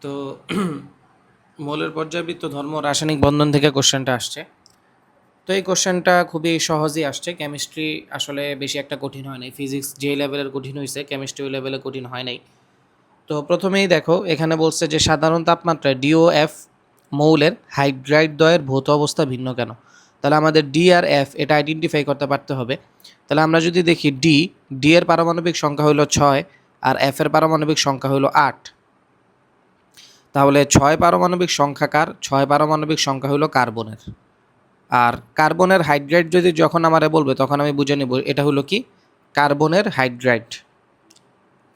তো মৌলের পর্যায়বৃত্ত ধর্ম রাসায়নিক বন্ধন থেকে কোশ্চেনটা আসছে। তো এই কোশ্চেনটা খুবই সহজই আসছে। কেমিস্ট্রি আসলে বেশি একটা কঠিন হয় নাই। ফিজিক্স যে লেভেলের কঠিন হয়েছে, কেমিস্ট্রি ওই লেভেলে কঠিন হয় নাই। তো প্রথমেই দেখো এখানে বলছে যে সাধারণ তাপমাত্রায় DOF মৌলের হাইড্রাইড দ্বয়ের ভৌত অবস্থা ভিন্ন কেন। তাহলে আমাদের ডি আর এফ এটা আইডেন্টিফাই করতে পারতে হবে। তাহলে আমরা যদি দেখি ডি এর পারমাণবিক সংখ্যা হলো 6 আর এফ এর পারমাণবিক সংখ্যা হলো 8। তাহলে 6 পারমাণবিক সংখ্যা কার? 6 পারমাণবিক সংখ্যা হলো কার্বনের। আর কার্বনের হাইড্রাইড যদি যখন আমারে বলবে তখন আমি বুঝে নিব এটা হলো কি কার্বনের হাইড্রাইড,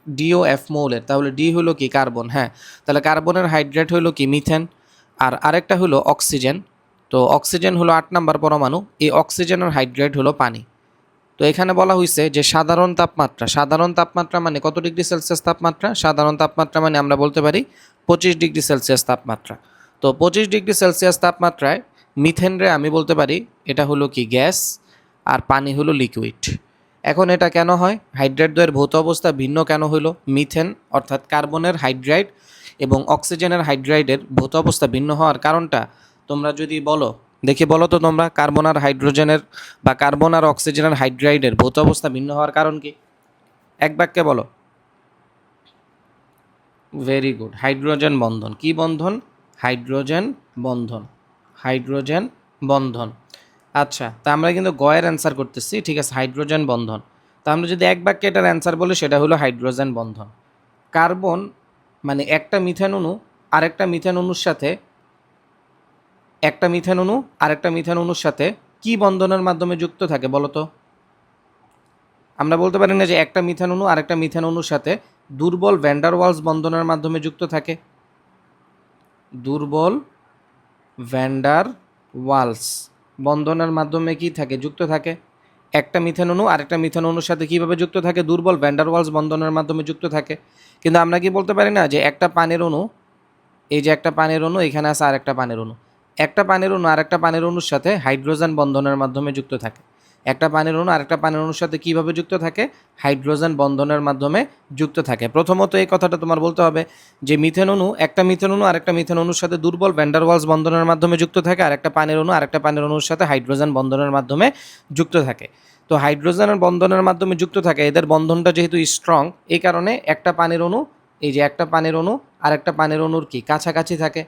DOF মৌলের। তাহলে ডি হলো কি কার্বন, হ্যাঁ। তাহলে কার্বনের হাইড্রাইড হলো কি মিথেন। আর আরেকটা হলো অক্সিজেন। তো অক্সিজেন হলো 8 নাম্বার পরমাণু, এই অক্সিজেনের হাইড্রাইড হলো পানি। তো এখানে বলা হয়েছে যে সাধারণ তাপমাত্রা মানে কত ডিগ্রি সেলসিয়াস তাপমাত্রা? সাধারণ তাপমাত্রা মানে আমরা বলতে পারি 25 ডিগ্রি সেলসিয়াস তাপমাত্রা। তো 25 ডিগ্রি সেলসিয়াস তাপমাত্রায় মিথেনরে আমি বলতে পারি এটা হলো কি গ্যাস, আর পানি হলো লিকুইড। এখন এটা কেন হয়? হাইড্রাইড দ্বয়ের ভৌত অবস্থা ভিন্ন কেন হইল? মিথেন অর্থাৎ কার্বনের হাইড্রাইড এবং অক্সিজেনের হাইড্রাইডের ভৌত অবস্থা ভিন্ন হওয়ার কারণটা তোমরা যদি বলো, দেখি বলো তো তোমরা, কার্বন আর হাইড্রোজেনের বা কার্বন আর অক্সিজেনের হাইড্রাইডের ভৌত অবস্থা ভিন্ন হওয়ার কারণ কি? এক বাক্যে বলো। ভেরি গুড, হাইড্রোজেন বন্ধন। কি বন্ধন? হাইড্রোজেন বন্ধন। হাইড্রোজেন বন্ধন। আচ্ছা, তা আমরা কিন্তু গয়ের অ্যান্সার করতেছি, ঠিক আছে, হাইড্রোজেন বন্ধন। তা আমরা যদি এক বাক্যে এটার অ্যান্সার বলি সেটা হলো হাইড্রোজেন বন্ধন। কার্বন মানে একটা মিথেন অণু আরেকটা মিথেন অণুর সাথে, একটা মিথেন অণু আরেকটা মিথেন অণুর সাথে কি বন্ধনের মাধ্যমে যুক্ত থাকে বলো তো? আমরা বলতে পারি না যে একটা মিথেন অণু আরেকটা মিথেন অণুর সাথে দুর্বল ভ্যান্ডার ওয়ালস বন্ধনের মাধ্যমে যুক্ত থাকে। দুর্বল ভ্যান্ডার ওয়ালস বন্ধনের মাধ্যমে কি থাকে? যুক্ত থাকে। একটা মিথেন অণু আরেকটা মিথেন অণুর সাথে কিভাবে যুক্ত থাকে? দুর্বল ভ্যান্ডার ওয়ালস বন্ধনের মাধ্যমে যুক্ত থাকে। কিন্তু আমরা কি বলতে পারি না যে একটা পানির অণু, এই যে একটা পানির অণু, এখানে আছে আরেকটা পানির অণু, একটা পানির অণু আরেকটা পানির অণুর সাথে হাইড্রোজেন বন্ধনের মাধ্যমে যুক্ত থাকে। একটা পানির অণু আরেকটা পানির অণুর সাথে কিভাবে যুক্ত থাকে? হাইড্রোজেন বন্ধনের মাধ্যমে যুক্ত থাকে। প্রথমত এই কথাটা তোমার বলতে হবে যে মিথেন অণু, একটা মিথেন অণু আরেকটা মিথেন অণুর সাথে দুর্বল ভ্যান্ডার ওয়ালস বন্ধনের মাধ্যমে যুক্ত থাকে, আর একটা পানির অণু আরেকটা পানির অণুর সাথে হাইড্রোজেন বন্ধনের মাধ্যমে যুক্ত থাকে। তো হাইড্রোজেনের বন্ধনের মাধ্যমে যুক্ত থাকে, এদের বন্ধনটা যেহেতু স্ট্রং, এই কারণে একটা পানির অণু, এই যে একটা পানির অণু আর একটা পানির অণুর কি কাছাকাছি থাকে।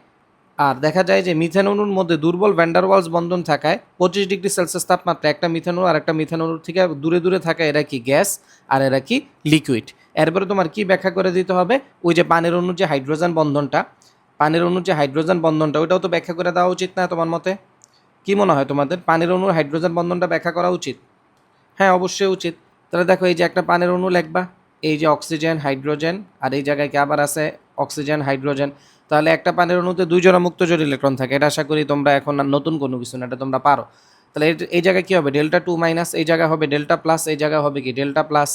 আর দেখা যায় যে মিথেন অণুর মধ্যে দুর্বল ভ্যান্ডার ওয়ালস বন্ধন থাকায় 25 ডিগ্রি সেলসিয়াস তাপমাত্রা একটা মিথেন অণু আর একটা মিথেন অণুর থেকে দূরে দূরে থাকে, এরা কি গ্যাস আর এরা কি লিকুইড। এরপরে তোমার কি ব্যাখ্যা করে দিতে হবে? ওই যে পানির অণুর যে হাইড্রোজেন বন্ধনটা, পানির অণুর যে হাইড্রোজেন বন্ধনটা, ওইটাও তো ব্যাখ্যা করে দেওয়া উচিত না তোমার মতে? কি মনে হয় তোমাদের, পানির অণুর হাইড্রোজেন বন্ধনটা ব্যাখ্যা করা উচিত? হ্যাঁ, অবশ্যই উচিত। তাহলে দেখো এই যে একটা পানির অণু লিখবা, এই যে অক্সিজেন হাইড্রোজেন, আর এই জায়গায় কি আবার আছে অক্সিজেন হাইড্রোজেন। তাহলে একটা পানির অণুতে দুই জোড়া মুক্তজোড় ইলেকট্রন থাকে, এটা আশা করি তোমরা এখন আর নতুন কোনো কিছু না, এটা তোমরা পারো। তাহলে এই জায়গায় কী হবে? ডেল্টা টু মাইনাস, এই জায়গায় হবে ডেল্টা প্লাস, এই জায়গায় হবে কি ডেল্টা প্লাস।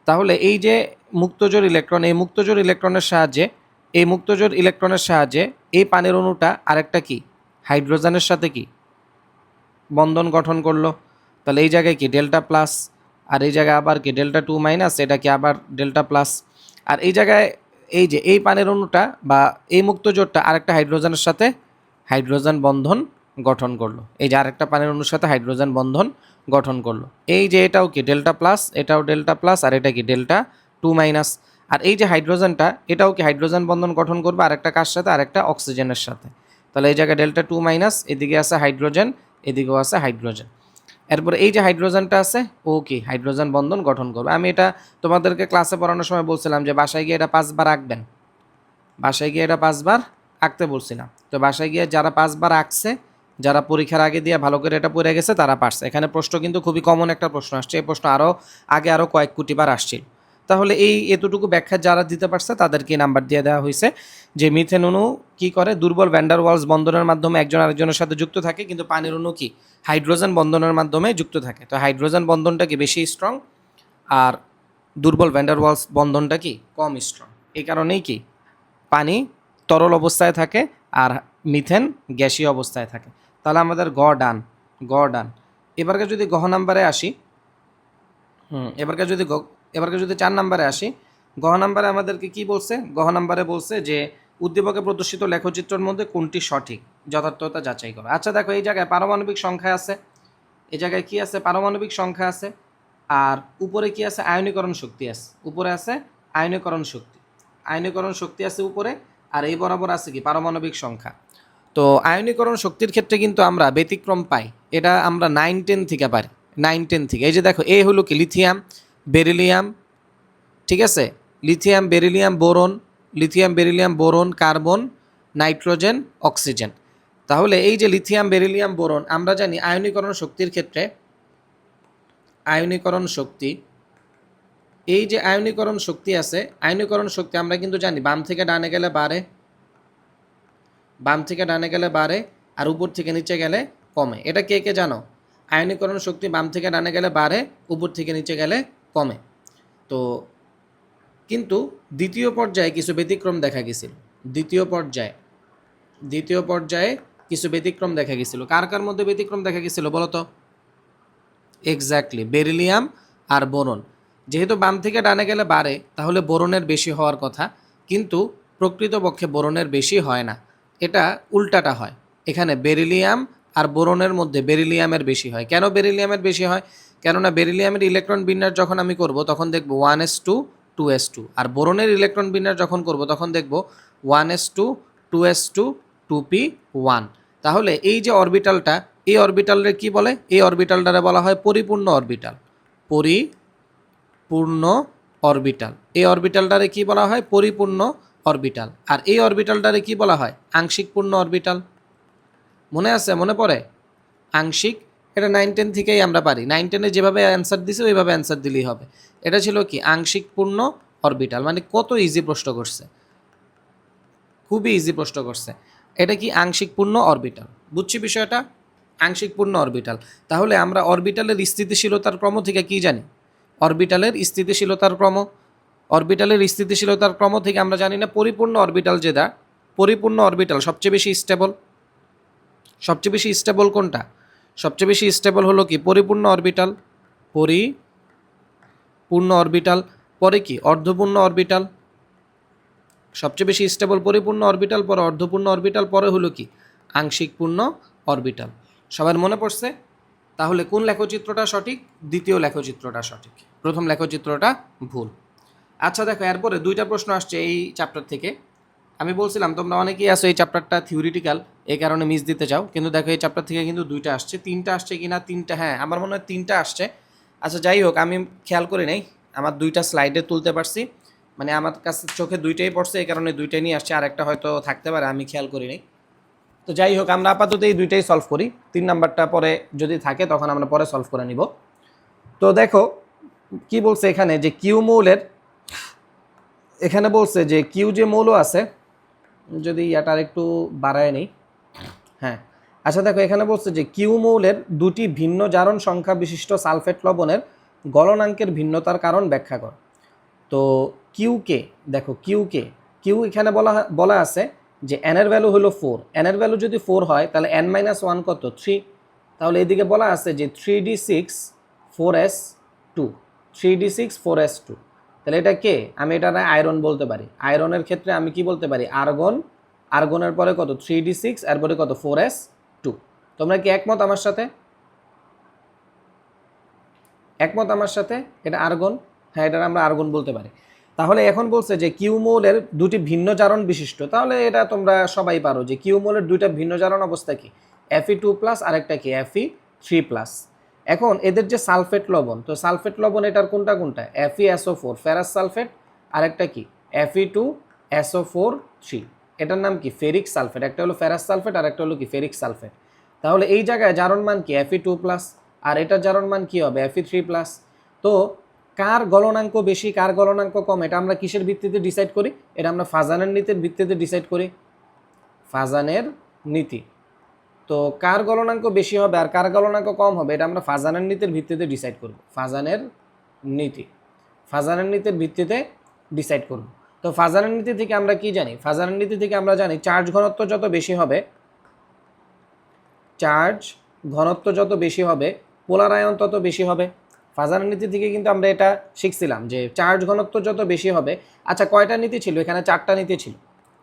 তাহলে এই যে মুক্তজোড় ইলেকট্রন, এই মুক্তজোড় ইলেকট্রনের সাহায্যে, এই মুক্তজোড় ইলেকট্রনের সাহায্যে এই পানির অণুটা আরেকটা কি হাইড্রোজেনের সাথে কি বন্ধন গঠন করলো। তাহলে এই জায়গায় কি ডেল্টা প্লাস, আর এই জায়গায় আবার কি ডেল্টা টু মাইনাস, এটা কি আবার ডেল্টা প্লাস। আর এই জায়গায় এই যে এই পানির অণুটা বা এই মুক্তজোড়টা আরেকটা হাইড্রোজেনের সাথে হাইড্রোজেন বন্ধন গঠন করলো, এই যে আরেকটা পানির অণুর সাথে হাইড্রোজেন বন্ধন গঠন করলো। এই যে এটাও কি ডেল্টা প্লাস, এটাও ডেল্টা প্লাস, আর এটা কি ডেল্টা টু মাইনাস। আর এই যে হাইড্রোজেনটা, এটাও কি হাইড্রোজেন বন্ধন গঠন করবে আরেকটা কার সাথে? আরেকটা অক্সিজেনের সাথে। তাহলে এই জায়গায় ডেল্টা টু মাইনাস, এদিকে আছে হাইড্রোজেন, এদিকেও আছে হাইড্রোজেন। এরপরে এই যে হাইড্রোজেনটা আছে, ও কি হাইড্রোজেন বন্ধন গঠন করবে। আমি এটা তোমাদেরকে ক্লাসে পড়ানোর সময় বলছিলাম যে বাসায় গিয়ে এটা 5বার আঁকবেন, বাসায় গিয়ে এটা 5বার আঁকতে বলছিলাম। তো বাসায় গিয়ে যারা 5বার আঁকছে, যারা পরীক্ষার আগে দিয়ে ভালো করে এটা পড়ে গেছে, তারা পারছে। এখানে প্রশ্ন কিন্তু খুবই কমন একটা প্রশ্ন আসছে, এই প্রশ্ন আরও আগে আরও কয়েক কোটিবার আসছিল। তাহলে এই এতটুকু ব্যাখ্যা যারা দিতে পারছে তাদেরকে নাম্বার দিয়ে দেওয়া হয়েছে যে মিথেন অণু কী করে? দুর্বল ভ্যান্ডার ওয়ালস বন্ধনের মাধ্যমে একজন আরেকজনের সাথে যুক্ত থাকে, কিন্তু পানির অণু কি হাইড্রোজেন বন্ধনের মাধ্যমে যুক্ত থাকে। তো হাইড্রোজেন বন্ধনটা কি বেশি স্ট্রং, আর দুর্বল ভ্যান্ডার ওয়ালস বন্ধনটা কি কম স্ট্রং। এই কারণেই কি পানি তরল অবস্থায় থাকে আর মিথেন গ্যাসীয় অবস্থায় থাকে। তাহলে আমাদের ডান, ডান। এবারকে যদি নাম্বারে আসি, এবারকে যদি 4 নাম্বারে আসি, নাম্বারে আমাদেরকে কি বলছে? নাম্বারে বলছে যে উদ্দীপকে প্রদর্শিত লেখচিত্রের মধ্যে কোনটি সঠিক, যথার্থতা যাচাই করো। আচ্ছা দেখো, এই জায়গায় পারমাণবিক সংখ্যা আছে, এই জায়গায় কি আছে, পারমাণবিক সংখ্যা আছে, আর উপরে কি আছে, আয়নীকরণ শক্তি আছে, উপরে আছে আয়নীকরণ শক্তি, আয়নীকরণ শক্তি আছে উপরে, আর এই বরাবর আছে কি পারমাণবিক সংখ্যা। তো আয়নীকরণ শক্তির ক্ষেত্রে কিন্তু আমরা ব্যতিক্রম পাই, এটা আমরা 9-10 থেকে পারি, 9-10 থেকে। এই যে দেখো, এ হলো কি লিথিয়াম, বেরিলিয়াম, ঠিক আছে, lithium beryllium boron, lithium beryllium boron, carbon, nitrogen, oxygen. তাহলে এই যে লিথিয়াম বেরিলিয়াম বোরন, আমরা জানি আয়নীকরণ শক্তির ক্ষেত্রে, আয়নীকরণ শক্তি, এই যে আয়নীকরণ শক্তি আছে, আয়নীকরণ শক্তি আমরা কিন্তু জানি বাম থেকে ডানে গেলে বাড়ে, বাম থেকে ডানে গেলে বাড়ে, আর উপর থেকে নিচে গেলে কমে। এটা কে কে জানো? আয়নীকরণ শক্তি বাম থেকে ডানে গেলে বাড়ে, উপর থেকে নিচে গেলে কমে। তো কিন্তু দ্বিতীয় পর্যায়ে কিছু ব্যতিক্রম দেখা গেছিল, দ্বিতীয় পর্যায়ে কিছু ব্যতিক্রম দেখা গেছিল। কার কার মধ্যে ব্যতিক্রম দেখা গেছিল বলো তো? এক্স্যাক্টলি, বেরিলিয়াম আর বোরন। যেহেতু বাম থেকে ডানে গেলে বাড়ে, তাহলে বোরনের বেশি হওয়ার কথা, কিন্তু প্রকৃতপক্ষে বোরনের বেশি হয় না, এটা উল্টাটা হয়। এখানে বেরিলিয়াম আর বোরনের মধ্যে বেরিলিয়ামের বেশি হয়। কেন বেরিলিয়ামের বেশি হয়? কেননা বেরিলিয়ামের ইলেকট্রন বিন্যাস যখন আমি করব তখন দেখব 1s2 2s2, আর বোরনের ইলেকট্রন বিন্যাস যখন করব তখন দেখব 1s2 2s2 2p1। তাহলে এই যে অরবিটালটা, এই অরবিটালরে কি বলে? এই অরবিটালটারে বলা হয় পরিপূর্ণ অরবিটাল, পরিপূর্ণ অরবিটাল। এই অরবিটালটারে কি বলা হয়? পরিপূর্ণ অরবিটাল। আর এই অরবিটালটারে কি বলা হয়? আংশিক পূর্ণ অরবিটাল। মনে আছে? মনে পড়ে? আংশিক, এটা 9-10 থেকেই আমরা পারি, 9-10-এ যেভাবে অ্যান্সার দিছে ওইভাবে অ্যান্সার দিলেই হবে। এটা ছিল কি আংশিক পূর্ণ অরবিটাল। মানে কত ইজি প্রশ্ন করছে, খুবই ইজি প্রশ্ন করছে। এটা কি আংশিক পূর্ণ অরবিটাল, বুঝছি বিষয়টা? আংশিক পূর্ণ অরবিটাল। তাহলে আমরা অরবিটালের স্থিতিশীলতার ক্রম থেকে কি জানি? অরবিটালের স্থিতিশীলতার ক্রম, অরবিটালের স্থিতিশীলতার ক্রম থেকে আমরা জানি না পরিপূর্ণ অরবিটাল যেটা, পরিপূর্ণ অরবিটাল সবচেয়ে বেশি স্টেবল। সবচেয়ে বেশি স্টেবল কোনটা? সবচেয়ে বেশি স্টেবল হলো কি পরিপূর্ণ অরবিটাল, পরিপূর্ণ অরবিটাল। পরে কি অর্ধপূর্ণ অরবিটাল। সবচেয়ে বেশি স্টেবল পরিপূর্ণ অরবিটাল, পরে অর্ধপূর্ণ অরবিটাল, পরে হলো কি আংশিক পূর্ণ অরবিটাল। সবার মনে পড়ছে? তাহলে কোন লেখচিত্রটা সঠিক? দ্বিতীয় লেখচিত্রটা সঠিক, প্রথম লেখচিত্রটা ভুল। আচ্ছা দেখো, এরপরে দুইটা প্রশ্ন আসছে এই চ্যাপ্টার থেকে। আমি বলছিলাম তোমরা অনেকেই আসো এই চ্যাপ্টারটা থিওরিটিক্যাল, এই কারণে মিস দিতে যাও, কিন্তু দেখো এই চ্যাপ্টার থেকে কিন্তু দুইটা আসছে, তিনটা আসছে কিনা, তিনটা, হ্যাঁ আমার মনে হয় তিনটা আসছে। আচ্ছা যাই হোক, আমি খেয়াল করি নাই, আমার দুইটা স্লাইডে তুলতে পারছি, মানে আমার কাছে চোখে দুইটাই পড়ছে, এই কারণে দুইটাই নিয়ে আসছে, আর একটা হয়তো থাকতে পারে আমি খেয়াল করি নাই। তো যাই হোক, আমরা আপাতত এই দুইটাই সলভ করি, 3 নাম্বারটা পরে যদি থাকে তখন আমরা পরে সলভ করে নিব। তো দেখো কি বলছে এখানে, যে কিউ মৌলের, এখানে বলছে যে কিউ যে মৌল আছে, যদি ইয়াটার একটু বাড়ায় নেই, হ্যাঁ আচ্ছা দেখো, এখানে বলছে যে কিউ মৌলের দুটি ভিন্ন জারণ সংখ্যা বিশিষ্ট সালফেট লবণের গলনাঙ্কের ভিন্নতার কারণ ব্যাখ্যা কর। তো কিউকে দেখো, কিউ এখানে বলা আছে যে এন এর ভ্যালু হলো 4, এন এর ভ্যালু যদি 4 হয় তাহলে n-1 কত 3, তাহলে এদিকে বলা আছে যে 3d6 4s2, 3d6 4s2, তাহলে এটা কে? আমি এটা আয়রন বলতে পারি। আয়রনের ক্ষেত্রে আমি কি বলতে পারি? আর্গন, আর্গনের পরে কত 3d6, এরপরে কত 4s2। তোমরা কি একমত আমার সাথে? একমত আমার সাথে? এটা আর্গন, হ্যাঁ এটা আমরা আর্গন বলতে পারি। তাহলে এখন বলছে যে কিউ মৌলের দুটি ভিন্ন জারণ বিশিষ্ট, তাহলে এটা তোমরা সবাই পারো যে কিউ মৌলের দুইটা ভিন্ন জারণ অবস্থা কি, Fe2+ আরেকটা কি Fe3+। এখন এদের যে সালফেট লবণ, তো সালফেট লবণ এটার কোনটা কোনটা? FeSO4 ফেরাস সালফেট, আরেকটা কি Fe2SO4 3, এটার নাম কি ফেরিক সালফেট। একটা হলো ফেরাস সালফেট আর একটা হলো কি ফেরিক সালফেট। তাহলে এই জায়গায় জারণ মান কি Fe2+, আর এটার জারণ মান কি হবে Fe3+। তো কার গলনাঙ্ক বেশি কার গলনাঙ্ক কম, এটা আমরা কিসের ভিত্তিতে ডিসাইড করি? এটা আমরা ফাজানের নীতির ভিত্তিতে ডিসাইড করি, ফাজানের নীতি। তো কার গলনাঙ্ক বেশি হবে আর কার গলনাঙ্ক কম হবে, এটা আমরা ফাজানের নীতির ভিত্তিতে ডিসাইড করব, ফাজানের নীতি, ফাজানের নীতির ভিত্তিতে ডিসাইড করব। তো ফাজানের নীতি থেকে আমরা কি জানি? ফাজানের নীতি থেকে আমরা জানি চার্জ ঘনত্ব যত বেশি হবে, চার্জ ঘনত্ব যত বেশি হবে পোলার আয়ন তত বেশি হবে। ফাজানের নীতি থেকে কিন্তু আমরা এটা শিখছিলাম যে চার্জ ঘনত্ব যত বেশি হবে। আচ্ছা কয়টা নীতি ছিল এখানে? 4টা নীতি ছিল,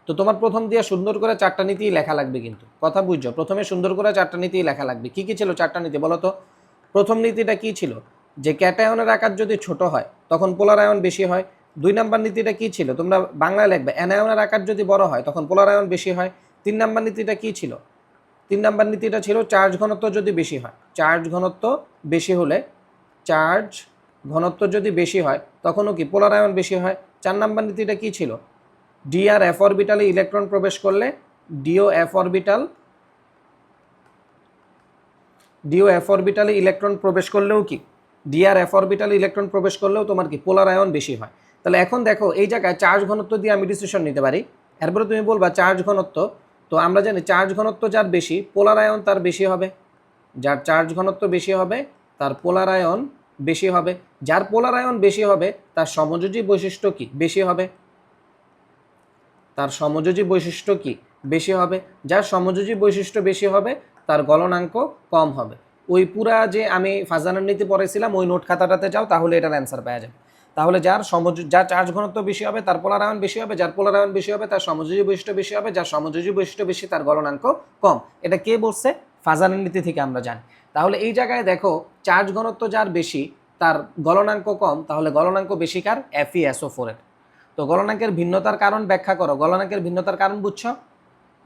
তো তোমার প্রথম দিয়ে সুন্দর করে 4টা নীতি লেখা লাগবে, কিন্তু কথা বুঝছো, প্রথমে সুন্দর করে 4টা নীতি লেখা লাগবে। কি কি ছিল 4টা নীতি বলো তো? প্রথম নীতিটা কি ছিল? যে ক্যাটায়নের আকার যদি ছোট হয় তখন পোলার আয়ন বেশি হয়। 2 নাম্বার নীতিটা কি ছিল? তোমরা বাংলায় লিখবে, অ্যানায়নের আকার যদি বড় হয় তখন পোলার আয়ন বেশি হয়। 3 নাম্বার নীতিটা কি ছিল? 3 নাম্বার নীতিটা ছিল চার্জ ঘনত্ব যদি বেশি হয়, চার্জ ঘনত্ব বেশি হলে, চার্জ ঘনত্ব যদি বেশি হয় তখনও কি পোলার আয়ন বেশি হয়। 4 নাম্বার নীতিটা কি ছিল? ডি আর এফ অরবিটালে ইলেকট্রন প্রবেশ করলে ডিও এফ অরবিটালে ইলেকট্রন প্রবেশ করলেও কি, ডি আর এফ অরবিটালে ইলেকট্রন প্রবেশ করলেও তোমার কি পোলার আয়ন বেশি হয়। তাহলে এখন দেখো এই জায়গায় চার্জ ঘনত্ব দিয়ে আমি ডিসিশন নিতে পারি। এরপরে তুমি বলবা চার্জ ঘনত্ব, তো আমরা জানি চার্জ ঘনত্ব যার বেশি পোলার আয়ন তার বেশি হবে। যার চার্জ ঘনত্ব বেশি হবে তার পোলার আয়ন বেশি হবে। যার পোলার আয়ন বেশি হবে তার সমযোজী বৈশিষ্ট্য কি বেশি হবে, তার সমযোজী বৈশিষ্ট্য কি বেশি হবে। যার সমযোজী বৈশিষ্ট্য বেশি হবে তার গলনাঙ্ক কম হবে। ওই পুরা যে আমি ফাজানের নীতি পড়েছিলাম ওই নোট খাতাটাতে যাও, তাহলে এটার অ্যান্সার পাওয়া যাবে। তাহলে যার চার্জ ঘনত্ব বেশি হবে তার পোলার আয়ন বেশি হবে, যার পোলার আয়ন বেশি হবে তার সমযোজী বৈশিষ্ট্য বেশি হবে, যার সমযোজী বৈশিষ্ট্য বেশি তার গলনাঙ্ক কম। এটা কে বলছে? ফাজানের নীতি থেকে আমরা জানি। তাহলে এই জায়গায় দেখো চার্জ ঘনত্ব যার বেশি তার গলনাঙ্ক কম, তাহলে গলনাঙ্ক বেশি কার? FeSO4 এর। তো গলনাঙ্কের ভিন্নতার কারণ ব্যাখ্যা করো। গলনাঙ্কের ভিন্নতার কারণ বুঝছো?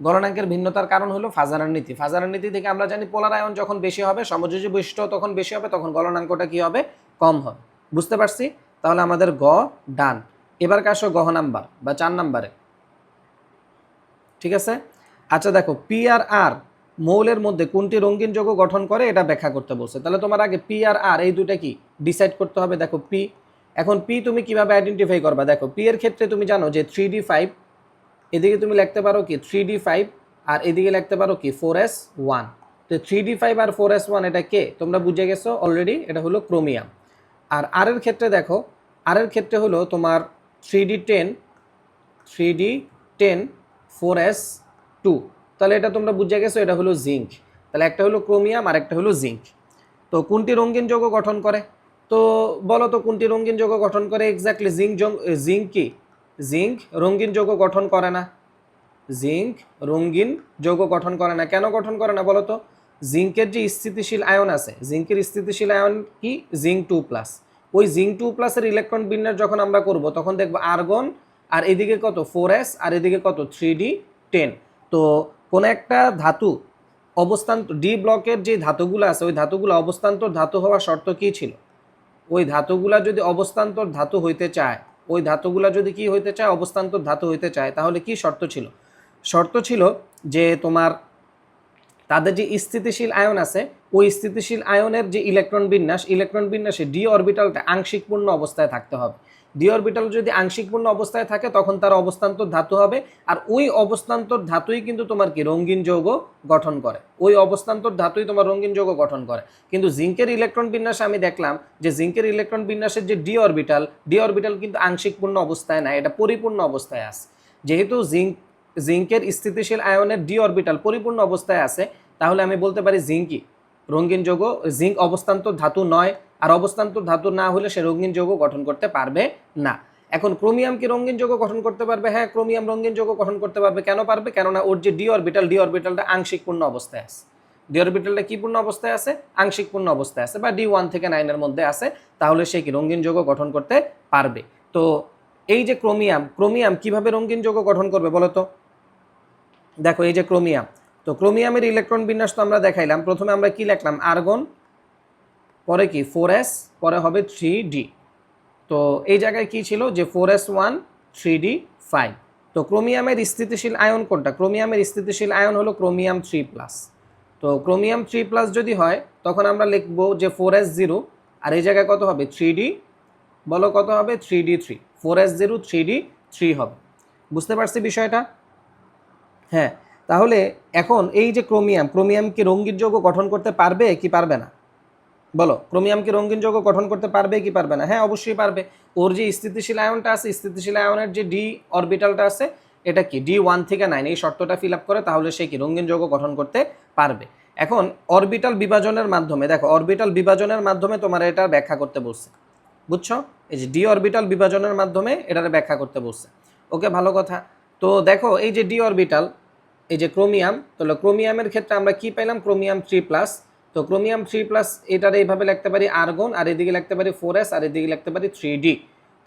গলনাঙ্কের ভিন্নতার কারণ হলো ফাজানের নীতি। ফাজানের নীতি থেকে আমরা জানি পোলার আয়ন যখন বেশি হবে সমযোজী বৈশিষ্ট্য তখন বেশি হবে, তখন গলনাঙ্কটা কি হবে? কম হবে। বুঝতে পারছি? তাহলে আমাদের গ ডান। এবার আসো গহ নাম্বার বা 4 নাম্বারে। ঠিক আছে, আচ্ছা দেখো পি আর আর মৌলের মধ্যে কোনটি রঙিন যৌগ গঠন করে এটা ব্যাখ্যা করতে বলছে। তাহলে তোমার আগে পি আর আর এই দুটা কি ডিসাইড করতে হবে। দেখো পি, এখন পি তুমি কিভাবে আইডেন্টিফাই করবা? দেখো পি এর ক্ষেত্রে তুমি জানো যে 3d5, এদিকে তুমি লিখতে পারো কি 3d5 আর এদিকে লিখতে পারো কি 4s1। তো 3d5 আর 4s1 এটা কে তোমরা বুঝে গেছো অলরেডি, এটা হলো ক্রোমিয়াম। আর আর এর ক্ষেত্রে দেখো, আর এর ক্ষেত্রে হলো তোমার 3d10 4s2, তাহলে এটা তোমরা বুঝে গেছো এটা হলো জিঙ্ক। তাহলে একটা হলো ক্রোমিয়াম আর একটা হলো জিঙ্ক। তো কোনটি রঙিন যৌগ গঠন করে? তো বলো তো কোনটি রঙিন যৌগ গঠন করে? এক্স্যাক্টলি জিঙ্ক কি? জিঙ্ক রঙিন যৌগ গঠন করে না। জিঙ্ক রঙিন যৌগ গঠন করে না। কেন গঠন করে না বলো তো? জিঙ্কের যে স্থিতিশীল আয়ন আছে, জিঙ্কের স্থিতিশীল আয়ন কি? জিঙ্ক 2+। ওই জিঙ্ক 2+-এর ইলেকট্রন বিন্যাস যখন আমরা করব তখন দেখবো আর্গন আর এদিকে কত 4s আর এদিকে কত 3d10। তো কোন একটা ধাতু অবস্থান ডি ব্লকের যে ধাতুগুলো আছে ওই ধাতুগুলো অবস্থান্তর ধাতু হওয়ার শর্ত কি ছিল? ওই ধাতুগুলা যদি অবস্থান্তর ধাতু হইতে চায়, ওই ধাতুগুলা যদি কি হইতে চায়? অবস্থান্তর ধাতু হইতে চায়, তাহলে কি শর্ত ছিল? শর্ত ছিল যে তোমার তাদের যে স্থিতিশীল আয়ন আছে ওই স্থিতিশীল আয়নের যে ইলেকট্রন বিন্যাসে ডি অরবিটালটা আংশিক পূর্ণ অবস্থায় থাকতে হবে। ডি অরবিটাল যদি আংশিক পূর্ণ অবস্থায় থাকে তখন তার অবস্থান্তর ধাতু হবে। আর ওই অবস্থান্তর ধাতুই কিন্তু তোমার কি রঙিন যৌগ গঠন করে। ওই অবস্থান্তর ধাতুই তোমার রঙিন যৌগ গঠন করে। কিন্তু জিঙ্কের ইলেকট্রন বিন্যাসে আমি দেখলাম যে জিঙ্কের ইলেকট্রন বিন্যাসের যে ডি অরবিটাল কিন্তু আংশিক পূর্ণ অবস্থায় না, এটা পরিপূর্ণ অবস্থায় আছে। যেহেতু জিঙ্কের স্থিতিশীল আয়নের ডি অরবিটাল পরিপূর্ণ অবস্থায় আছে, তাহলে আমি বলতে পারি জিঙ্কই রঙিন যৌগ। জিঙ্ক অবস্থান্তর ধাতু নয়, আর অবস্থান্তর ধাতু না হলে সে রঙিন যৌগ গঠন করতে পারবে না। এখন ক্রোমিয়াম কি রঙিন যৌগ গঠন করতে পারবে? হ্যাঁ, ক্রোমিয়াম রঙিন যৌগ গঠন করতে পারবে। কেন পারবে? কেননা ওর যে ডি অরবিটালটা আংশিক পূর্ণ অবস্থায় আছে। ডি অরবিটালটা কি পূর্ণ অবস্থায় আছে? আংশিক পূর্ণ অবস্থায় আছে, বা D1 থেকে 9 এর মধ্যে আছে। তাহলে সে কি রঙিন যৌগ গঠন করতে পারবে। তো এই যে ক্রোমিয়াম কিভাবে রঙিন যৌগ গঠন করবে বলো তো? দেখো এই যে ক্রোমিয়াম, তো ক্রোমিয়ামের ইলেকট্রন বিন্যাস তো আমরা দেখাইলাম। প্রথমে আমরা কি লিখলাম? আর্গন, পরে কি 4s, পরে হবে 3d। তো এই জায়গায় কি ছিল? যে 4s1 3d5। তো ক্রোমিয়ামের স্থিতিশীল আয়ন কোনটা? ক্রোমিয়ামের স্থিতিশীল আয়ন হলো ক্রোমিয়াম 3+। তো ক্রোমিয়াম 3+ যদি হয় তখন আমরা লিখবো যে 4s0 আর এই জায়গায় কত হবে? 3d, বলো কত হবে? 3d3। 4s0 3d3 হবে। বুঝতে পারছি বিষয়টা? হ্যাঁ, তাহলে এখন এই যে ক্রোমিয়াম কি রঙিন যৌগ গঠন করতে পারবে কি পারবে না? বলো, ক্রোমিয়াম কি রঙিন যৌগ গঠন করতে পারবে কি পারবে না? হ্যাঁ, অবশ্যই পারবে। ওর যে স্থিতিশীল আয়নটা আছে, স্থিতিশীল আয়নের যে ডি অরবিটালটা আছে এটা কি D1 থেকে 9 এই শর্তটা ফিল আপ করে, তাহলে সে কি রঙিন যৌগ গঠন করতে পারবে। এখন অরবিটাল বিভাজনের মাধ্যমে, দেখো অরবিটাল বিভাজনের মাধ্যমে তোমার এটা ব্যাখ্যা করতে বলছে। বুঝছো? এই যে ডি অরবিটাল বিভাজনের মাধ্যমে এটার ব্যাখ্যা করতে বলছে। ওকে, ভালো কথা। তো দেখো এই যে ডি অরবিটাল, এই যে ক্রোমিয়াম, তাহলে ক্রোমিয়ামের ক্ষেত্রে আমরা কি পেলাম, ক্রোমিয়াম 3+। তো ক্রোমিয়াম 3+, এটার এইভাবে লিখতে পারি আর্গন, আর এদিকে লিখতে পারি 4s, আর এদিকে লিখতে পারি 3d।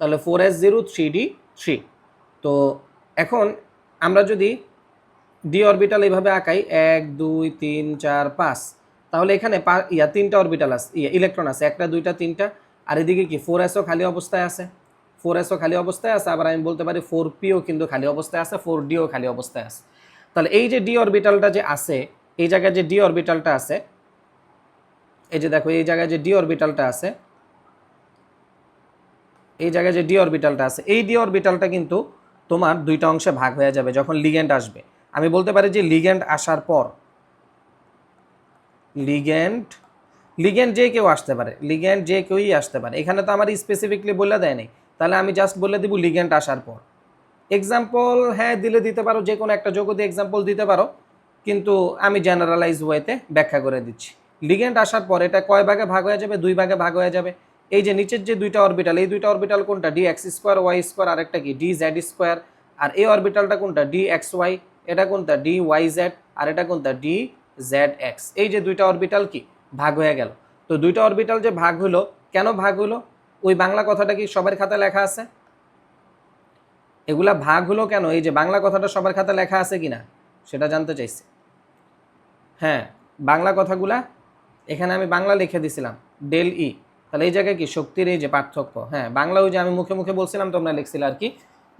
তাহলে 4s0 3d3। তো এখন আমরা যদি ডি অরবিটাল এইভাবে আঁকাই 1 2 3 4 5, তাহলে এখানে তিনটা অরবিটাল আছে, ইলেকট্রন আছে, একটা দুইটা তিনটা। আর এদিকে কি 4sও খালি অবস্থায় আছে, 4sও খালি অবস্থায় আছে। আবার আমি বলতে পারি 4pও কিন্তু খালি অবস্থায় আছে, 4dও খালি অবস্থায় আছে। তাহলে এই যে ডি অরবিটালটা যে আছে, এই জায়গায় যে ডি অরবিটালটা আছে, এই যে দেখো এই জায়গায় যে ডি অরবিটালটা আছে, এই জায়গায় যে ডি অরবিটালটা আছে, এই ডি অরবিটালটা কিন্তু তোমার দুইটা অংশে ভাগ হয়ে যাবে যখন লিগ্যান্ড আসবে। আমি বলতে পারি যে লিগ্যান্ড আসার পর, লিগ্যান্ড লিগ্যান্ড যে কেউ আসতে পারে, লিগ্যান্ড যে কেউই আসতে পারে, এখানে তো আমার স্পেসিফিকলি বলে দেয় নাই। তাহলে আমি জাস্ট বলে দিব লিগ্যান্ড আসার পর। এক্সাম্পল হ্যাঁ দিলে দিতে পারো, যে কোনো একটা যোগ্যতা এক্সাম্পল দিতে পারো, কিন্তু আমি জেনারেলাইজ ওয়েতে ব্যাখ্যা করে দিচ্ছি। লিগ্যান্ড আসার পর এটা কয় ভাগে ভাগ হয়ে যাবে, দুই ভাগে ভাগ হয়ে যাবে। এই যে নিচের যে দুইটা অরবিটাল, এই দুইটা অরবিটাল কোনটা, D X square Y square, আর একটা কি ডি জেড স্কোয়ার। আর এই অরবিটালটা কোনটা, ডি এক্স ওয়াই, এটা কোনটা ডি ওয়াই জেড, আর এটা কোনটা ডি জেড এক্স। এই যে দুইটা অরবিটাল কি ভাগ হয়ে গেল। তো দুইটা অরবিটাল যে ভাগ হলো, কেন ভাগ হলো, ওই বাংলা কথাটা কি সবার খাতায় লেখা আছে? এগুলা ভাগ হলো কেন, এই যে বাংলা কথাটা সবার খাতায় লেখা আছে কিনা সেটা জানতে চাইছি। হ্যাঁ, বাংলা কথাগুলা এখানে আমি বাংলা লিখে দিছিলাম ডেল ই। তাহলে এই জায়গায় কি শক্তির এই যে পার্থক্য, হ্যাঁ বাংলা ওই যে আমি মুখে মুখে বলছিলাম তোমরা লিখছিলে আর কি,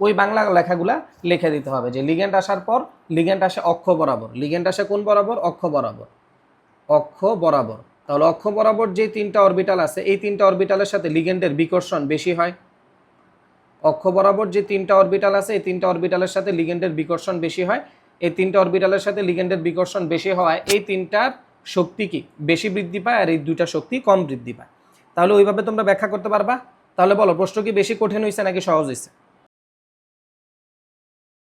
ওই বাংলা লেখাগুলা লিখে দিতে হবে। যে লিগ্যান্ড আসার পর, লিগ্যান্ড আসে অক্ষ বরাবর, লিগ্যান্ড আসে কোন বরাবর, অক্ষ বরাবর, অক্ষ বরাবর। তাহলে অক্ষ বরাবর যে তিনটা অরবিটাল আছে, এই তিনটা অরবিটালের সাথে লিগ্যান্ডের বিকর্ষণ বেশি হয়। অক্ষ বরাবর যে তিনটা অরবিটাল আছে, এই তিনটা অরবিটালের সাথে লিগ্যান্ডের বিকর্ষণ বেশি হয়। এই তিনটা অরবিটালের সাথে লিগ্যান্ডের বিকর্ষণ বেশি হওয়ায় এই তিনটার শক্তি কি বেশি বৃদ্ধি পায়, আর এই দুইটা শক্তি কম বৃদ্ধি পায়। তাহলে ওইভাবে তোমরা ব্যাখ্যা করতে পারবা। তাহলে বলো প্রশ্ন কি বেশি কঠিন হয়েছে নাকি সহজ হয়েছে?